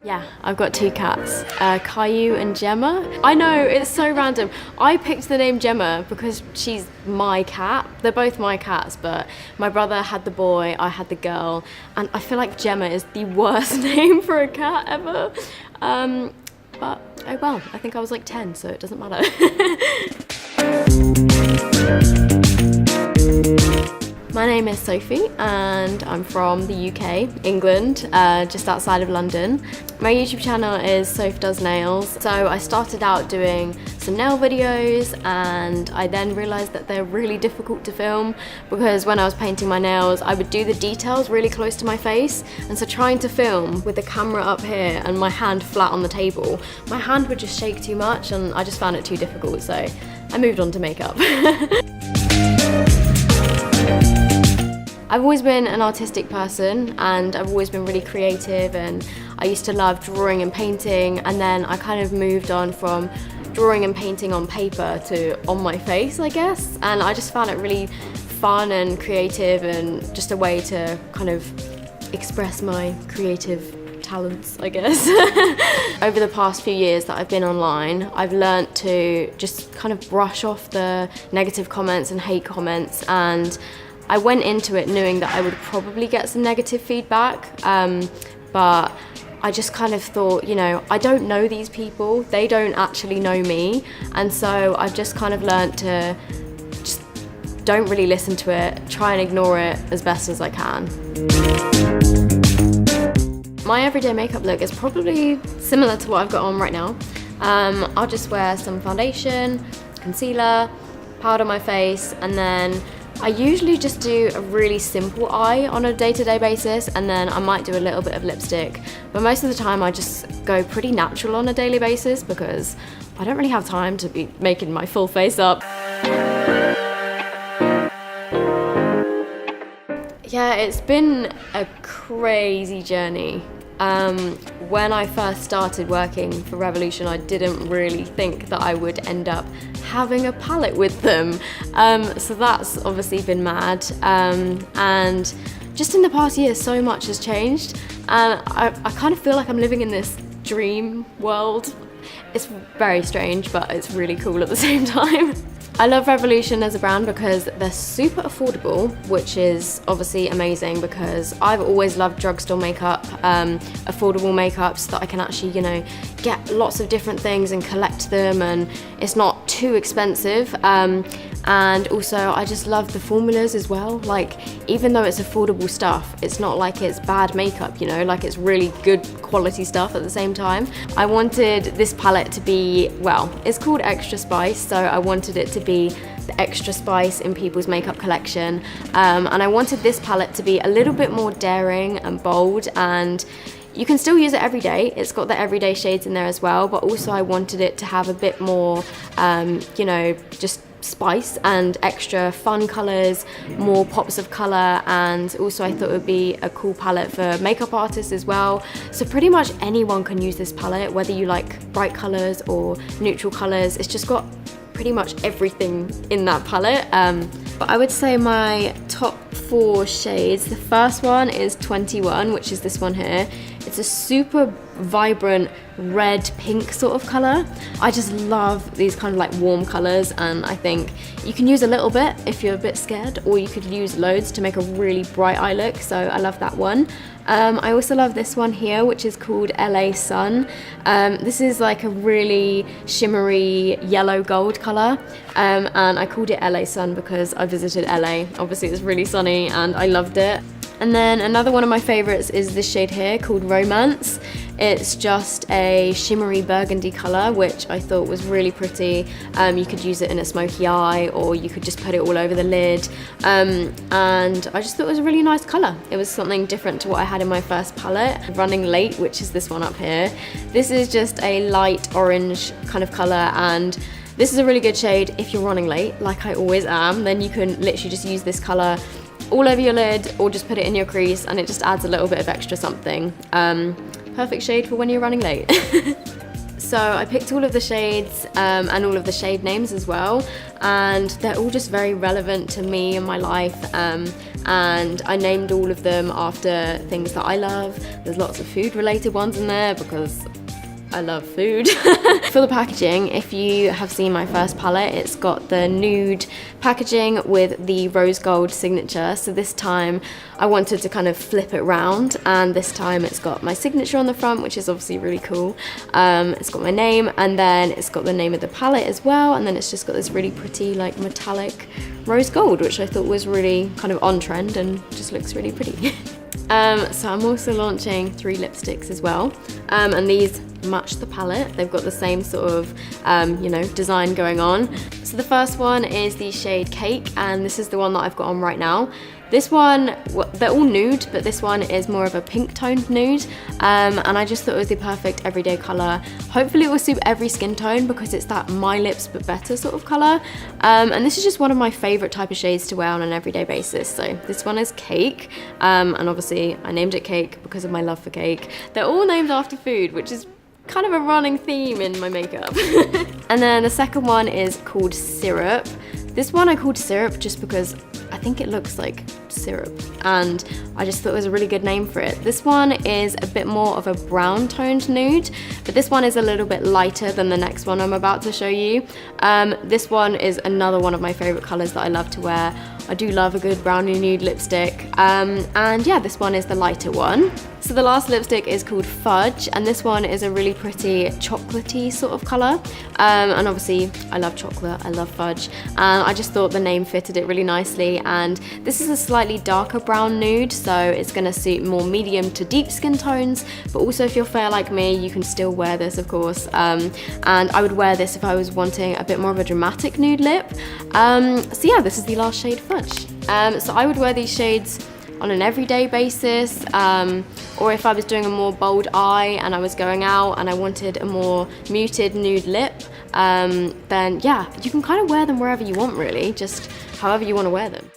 Yeah, I've got two cats, Caillou and Gemma. I know, it's so random. I picked the name Gemma because she's my cat. They're both my cats, but my brother had the boy, I had the girl, and I feel like Gemma is the worst name for a cat ever. But oh well, I think I was like 10, so it doesn't matter. My name is Sophie and I'm from the UK, England, just outside of London. My YouTube channel is Soph Does Nails. So I started out doing some nail videos and I then realised that they're really difficult to film because when I was painting my nails, I would do the details really close to my face. And so trying to film with the camera up here and my hand flat on the table, my hand would just shake too much and I just found it too difficult. So I moved on to makeup. I've always been an artistic person and I've always been really creative, and I used to love drawing and painting, and then I kind of moved on from drawing and painting on paper to on my face, I guess, and I just found it really fun and creative and just a way to kind of express my creative talents, I guess. Over the past few years that I've been online, I've learnt to just kind of brush off the negative comments and hate comments, and I went into it knowing that I would probably get some negative feedback, but I just kind of thought, you know, I don't know these people, they don't actually know me, and so I've just kind of learnt to just don't really listen to it, try and ignore it as best as I can. My everyday makeup look is probably similar to what I've got on right now. I'll just wear some foundation, concealer, powder my face, and then I usually just do a really simple eye on a day-to-day basis, and then I might do a little bit of lipstick. But most of the time I just go pretty natural on a daily basis because I don't really have time to be making my full face up. Yeah, it's been a crazy journey. When I first started working for Revolution, I didn't really think that I would end up having a palette with them. So that's obviously been mad. And just in the past year, so much has changed. And I kind of feel like I'm living in this dream world. It's very strange, but it's really cool at the same time. I love Revolution as a brand because they're super affordable, which is obviously amazing because I've always loved drugstore makeup, affordable makeup so that I can actually, you know, get lots of different things and collect them, and it's not too expensive. And also I just love the formulas as well. Like, even though it's affordable stuff, it's not like it's bad makeup, you know, like it's really good quality stuff at the same time. I wanted this palette to be, well, it's called Extra Spice, so I wanted it to be the extra spice in people's makeup collection, and I wanted this palette to be a little bit more daring and bold, and you can still use it every day. It's got the everyday shades in there as well, but also I wanted it to have a bit more, you know, just spice and extra fun colours, more pops of colour, and also I thought it would be a cool palette for makeup artists as well. So pretty much anyone can use this palette, whether you like bright colours or neutral colours. It's just got pretty much everything in that palette. But I would say my top 4 shades, the first one is 21, which is this one here. It's a super vibrant red pink sort of colour. I just love these kind of like warm colours, and I think you can use a little bit if you're a bit scared, or you could use loads to make a really bright eye look, so I love that one. I also love this one here, which is called LA Sun. This is like a really shimmery yellow gold colour, and I called it LA Sun because I visited LA. Obviously it's really sunny and I loved it. And then another one of my favourites is this shade here called Romance. It's just a shimmery burgundy colour, which I thought was really pretty. You could use it in a smoky eye, or you could just put it all over the lid. And I just thought it was a really nice colour. It was something different to what I had in my first palette. Running Late, which is this one up here. This is just a light orange kind of colour, and this is a really good shade if you're running late, like I always am. Then you can literally just use this colour all over your lid, or just put it in your crease, and it just adds a little bit of extra something. Perfect shade for when you're running late. So I picked all of the shades and all of the shade names as well, and they're all just very relevant to me and my life, and I named all of them after things that I love. There's lots of food related ones in there because I love food. For the packaging, if you have seen my first palette, it's got the nude packaging with the rose gold signature. So this time I wanted to kind of flip it round, and this time it's got my signature on the front, which is obviously really cool. It's got my name, and then it's got the name of the palette as well, and then it's just got this really pretty like metallic rose gold, which I thought was really kind of on trend and just looks really pretty. So I'm also launching 3 lipsticks as well, and these match the palette. They've got the same sort of you know, design going on. So the first one is the shade Cake, and this is the one that I've got on right now. This one, well, they're all nude, but this one is more of a pink toned nude, and I just thought it was the perfect everyday colour. Hopefully it will suit every skin tone because it's that my lips but better sort of colour, and this is just one of my favourite type of shades to wear on an everyday basis. So this one is Cake, and obviously I named it Cake because of my love for cake. They're all named after food, which is kind of a running theme in my makeup. And then the second one is called Syrup. This one I called Syrup just because I think it looks like syrup, and I just thought it was a really good name for it. This one is a bit more of a brown toned nude, but this one is a little bit lighter than the next one I'm about to show you. This one is another one of my favourite colours that I love to wear. I do love a good brownie nude lipstick, and yeah, this one is the lighter one. So the last lipstick is called Fudge, and this one is a really pretty chocolatey sort of colour, and obviously I love chocolate, I love fudge, and I just thought the name fitted it really nicely. And this is a slightly darker brown nude, so it's going to suit more medium to deep skin tones, but also if you're fair like me, you can still wear this, of course, and I would wear this if I was wanting a bit more of a dramatic nude lip. So yeah, this is the last shade, Fudge. So I would wear these shades on an everyday basis, or if I was doing a more bold eye and I was going out and I wanted a more muted nude lip, then yeah, you can kind of wear them wherever you want really, just however you want to wear them.